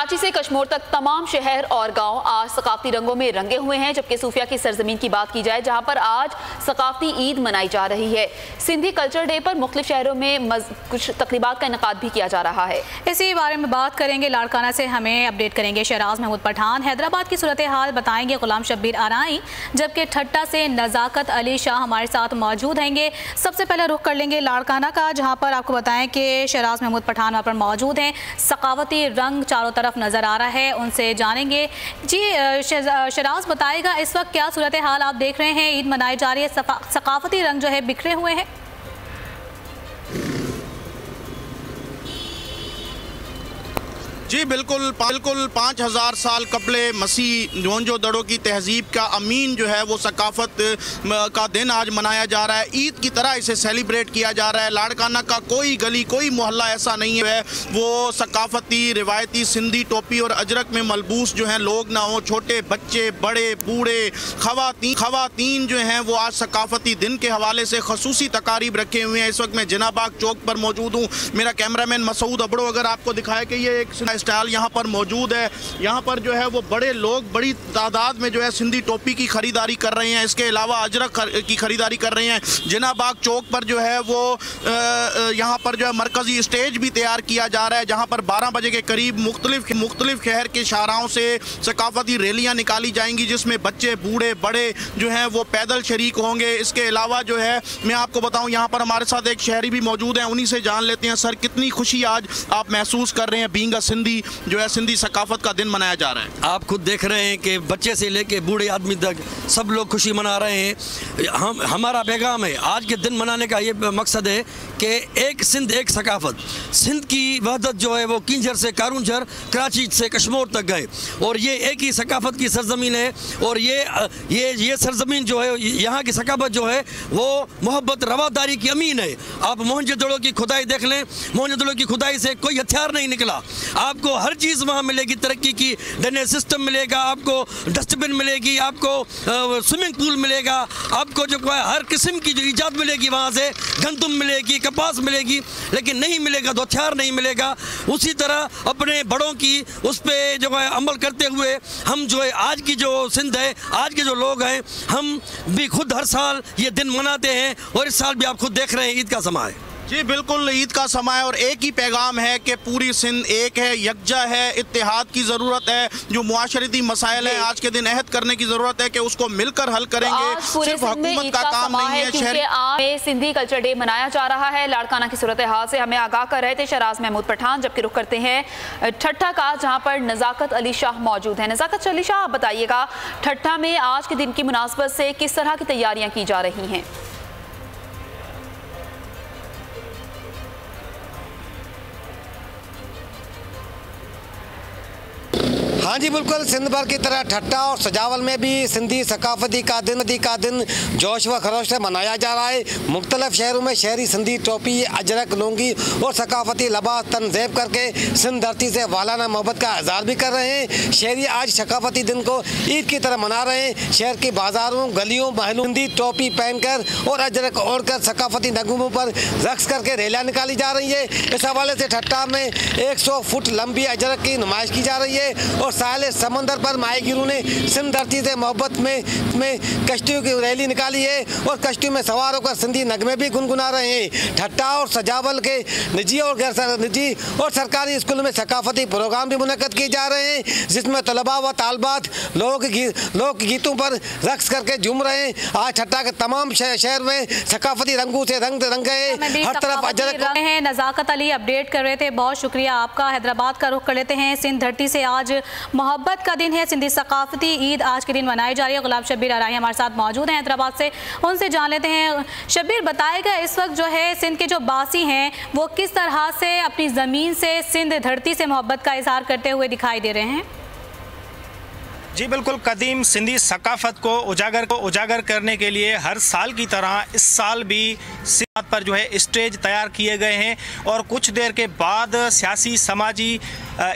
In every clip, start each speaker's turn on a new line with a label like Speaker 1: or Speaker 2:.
Speaker 1: कराची से कश्मीर तक तमाम शहर और गांव आज सकाफती रंगों में रंगे हुए हैं, जबकि सूफिया की सरजमीन की बात की जाए जहां पर आज सकाफती ईद मनाई जा रही है। सिंधी कल्चर डे पर मुख्तलिफ शहरों में कुछ तकरीबात का इनेकाद भी किया जा रहा है।
Speaker 2: इसी बारे में बात करेंगे, लाड़काना से हमें अपडेट करेंगे शहराज महमूद पठान। हैदराबाद की सूरत हाल बताएंगे गुलाम शब्बीर आराई, जबकि ठट्टा से नज़ाकत अली शाह हमारे साथ मौजूद हैंगे। सबसे पहले रुख कर लेंगे लाड़काना का, जहाँ पर आपको बताएं कि शहराज महमूद पठान वहाँ पर मौजूद हैं। सकाफती रंग चारों तरफ नज़र आ रहा है, उनसे जानेंगे। जी शहराज बताएगा, इस वक्त क्या सूरत हाल आप देख रहे हैं? ईद मनाई जा रही है, सकाफती रंग जो है बिखरे हुए हैं।
Speaker 3: जी बिल्कुल 5000 साल कबले मसीह मोहनजो दड़ो की तहजीब का अमीन जो है वो सकाफत का दिन आज मनाया जा रहा है। ईद की तरह इसे सेलिब्रेट किया जा रहा है। लाड़काना का कोई गली कोई मोहल्ला ऐसा नहीं है वो सकाफती रिवायती सिंधी टोपी और अजरक में मलबूस जो हैं लोग ना हो। छोटे बच्चे, बड़े, बूढ़े, खवातीन जो हैं वो आज सकाफती दिन के हवाले से खसूसी तकारीब रखे हुए हैं। इस वक्त मैं जिनाबाग चौक पर मौजूद हूँ। मेरा कैमरामैन मसूद अबड़ो अगर आपको दिखाए कि ये एक स्टाइल यहाँ पर मौजूद है। यहाँ पर जो है वो बड़े लोग बड़ी तादाद में जो है सिंधी टोपी की खरीदारी कर रहे हैं। इसके अलावा अजरक की खरीदारी कर रहे हैं। जिनाबाग चौक पर जो है वो यहाँ पर जो है मरकजी स्टेज भी तैयार किया जा रहा है, जहाँ पर 12 बजे के करीब मुख्तलिफ शहर के शाहराहों से सकाफती रैलियाँ निकाली जाएंगी, जिसमें बच्चे, बूढ़े, बड़े जो हैं वो पैदल शरीक होंगे। इसके अलावा जो है मैं आपको बताऊँ, यहाँ पर हमारे साथ एक शहरी भी मौजूद हैं, उन्हीं से जान लेते हैं। सर, कितनी खुशी आज आप महसूस कर रहे हैं बीइंग अ सिंधी जो है सिंधी सकाफत का दिन मनाया जा रहा है?
Speaker 4: आप खुद देख रहे हैं कि बच्चे से लेके बूढ़े आदमी तक सब लोग खुशी मना रहे हैं। हमारा पैगाम है, आज के दिन मनाने का ये मकसद है कि एक सिंध एक सकाफत। सिंध की वहदत जो है वो किंजर से कारूंझर, कराची से कश्मीर तक गए और ये एक ही सकाफत की सरजमीन है। और ये सरजमीन जो है, यहाँ की सकाफत जो है वो मोहब्बत रवादारी की अमीन है। आप मोहनजोदड़ो की खुदाई देख लें, मोहनजोदड़ो की खुदाई से कोई हथियार नहीं निकला। आपको हर चीज़ वहाँ मिलेगी, तरक्की की ड्रेनेज सिस्टम मिलेगा, आपको डस्टबिन मिलेगी, आपको स्विमिंग पूल मिलेगा, आपको जो हर किस्म की जो ईजाद मिलेगी, वहाँ से गंदम मिलेगी, कपास मिलेगी, लेकिन नहीं मिलेगा तो हथियार नहीं मिलेगा। उसी तरह अपने बड़ों की उस पर जो है अमल करते हुए हम जो है आज की जो सिंध है, आज के जो लोग हैं, हम भी खुद हर साल ये दिन मनाते हैं और इस साल भी आप खुद देख रहे हैं ईद का समय है।
Speaker 3: जी बिल्कुल, ईद का समय और एक ही पैगाम है कि पूरी सिंध एक है, यकजा है। इत्तेहाद की ज़रूरत है। जो मुआशरती मसाइल हैं आज के दिन अहद करने की ज़रूरत है कि उसको मिलकर हल करेंगे। सिर्फ हुकूमत का काम नहीं है।
Speaker 1: क्योंकि आज सिंधी कल्चर डे मनाया जा रहा है। लाड़काना की सूरत हाल से हमें आगाह कर रहे थे शहराज महमूद पठान। जबकि रुख करते हैं ठट्टा का, जहाँ पर नज़ाकत अली शाह मौजूद है। नज़ाकत अली शाह, आप बताइएगा ठट्टा में आज के दिन की मुनासबत से किस तरह की तैयारियाँ की जा रही हैं?
Speaker 5: हाँ जी बिल्कुल, सिंध भर की तरह ठट्टा और सजावल में भी सिंधी सकाफती का दिन जोश व खरोश से मनाया जा रहा है। मुख्तलिफ शहरों में शहरी सिंधी टोपी, अजरक, लुंगी और सकाफती लिबास तनज़ेब करके सिंध धरती से वालाना मोहब्बत का इज़हार भी कर रहे हैं। शहरी आज सकाफती दिन को ईद की तरह मना रहे हैं। शहर की बाज़ारों, गलियों, महलों सिंधी टोपी पहनकर और अजरक ओढ़कर सकाफती नगमों पर रक्स करके रैलियाँ निकाली जा रही है। इस हवाले से ठट्टा में 100 फुट लंबी अजरक की नुमाइश की जा रही है और साहिल समंदर पर माहीगिरों ने सिंध धरती से मोहब्बत में कश्तियों की रैली निकाली है और कश्तियों में सवार होकर सिंधी नगमे भी गुनगुना रहे हैं। ठट्टा और सजावल के निजी और गैर निजी और सरकारी स्कूलों में सकाफती प्रोग्राम भी मुनक्कद किए जा रहे हैं, जिसमें तलबा व तालबात लोक गीतों पर रक्स करके झूम रहे हैं। आज ठट्टा के तमाम शहर में सकाफती रंगों से रंग गए, हर तरफ अजरक
Speaker 2: हैं। नज़ाकत अली अपडेट कर रहे थे, बहुत शुक्रिया आपका। हैदराबाद का रुख कर लेते हैं। सिंध धरती से आज मोहब्बत का दिन है, सिंधी सकाफती ईद आज के दिन मनाई जा रही है। गुलाम शब्बीर आराई हमारे साथ मौजूद हैं हैदराबाद से, उनसे जान लेते हैं। शब्बीर, बताएगा इस वक्त जो है सिंध के जो बासी हैं वो किस तरह से अपनी ज़मीन से, सिंध धरती से मोहब्बत का इजहार करते हुए दिखाई दे रहे हैं?
Speaker 6: जी बिल्कुल, कदीम सिंधी सकाफत को उजागर करने के लिए हर साल की तरह इस साल भी पर जो है स्टेज तैयार किए गए हैं और कुछ देर के बाद सियासी, समाजी,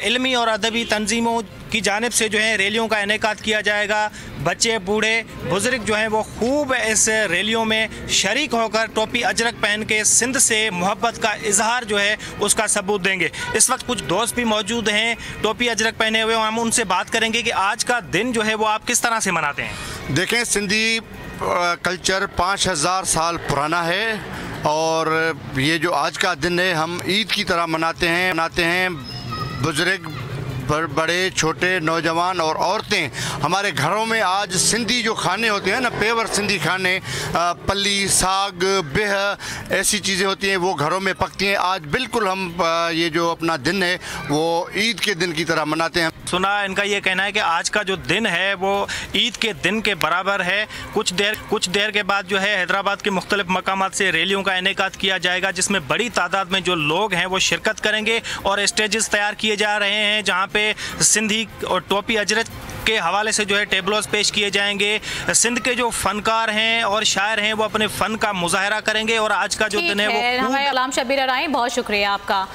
Speaker 6: इल्मी और अदबी तंजीमों की जानिब से जो है रैलियों का इनेकाद किया जाएगा। बच्चे, बूढ़े, बुजुर्ग जो हैं वो खूब इस रैलियों में शरीक होकर टोपी अजरक पहन के सिंध से मोहब्बत का इजहार जो है उसका सबूत देंगे। इस वक्त कुछ दोस्त भी मौजूद हैं टोपी अजरक पहने हुए, हम उनसे बात करेंगे कि आज का दिन जो है वो आप किस तरह से मनाते हैं।
Speaker 7: देखें, सिंधी कल्चर 5000 साल पुराना है और ये जो आज का दिन है हम ईद की तरह मनाते हैं। बुजुर्ग, बड़े, छोटे, नौजवान और औरतें हमारे घरों में आज सिंधी जो खाने होते हैं ना, पेवर सिंधी खाने, पल्ली, साग, बेह, ऐसी चीज़ें होती हैं वो घरों में पकती हैं। आज बिल्कुल हम ये जो अपना दिन है वो ईद के दिन की तरह मनाते हैं।
Speaker 6: सुना इनका ये कहना है कि आज का जो दिन है वो ईद के दिन के बराबर है। कुछ देर के बाद जो है हैदराबाद के मुख्तलिफ मकामात से रैलियों का इनेकाद किया जाएगा जिसमें बड़ी तादाद में जो लोग हैं वो शिरकत करेंगे और स्टेजेस तैयार किए जा रहे हैं जहाँ पे सिंधी और टोपी अजरक के हवाले से जो है टेबलोस पेश किए जाएंगे। सिंध के जो फनकार हैं और शायर हैं वो अपने फ़न का मुजाहरा करेंगे और आज का जो दिन है वो
Speaker 2: गुलाम शब्बीर आराई, बहुत शुक्रिया आपका।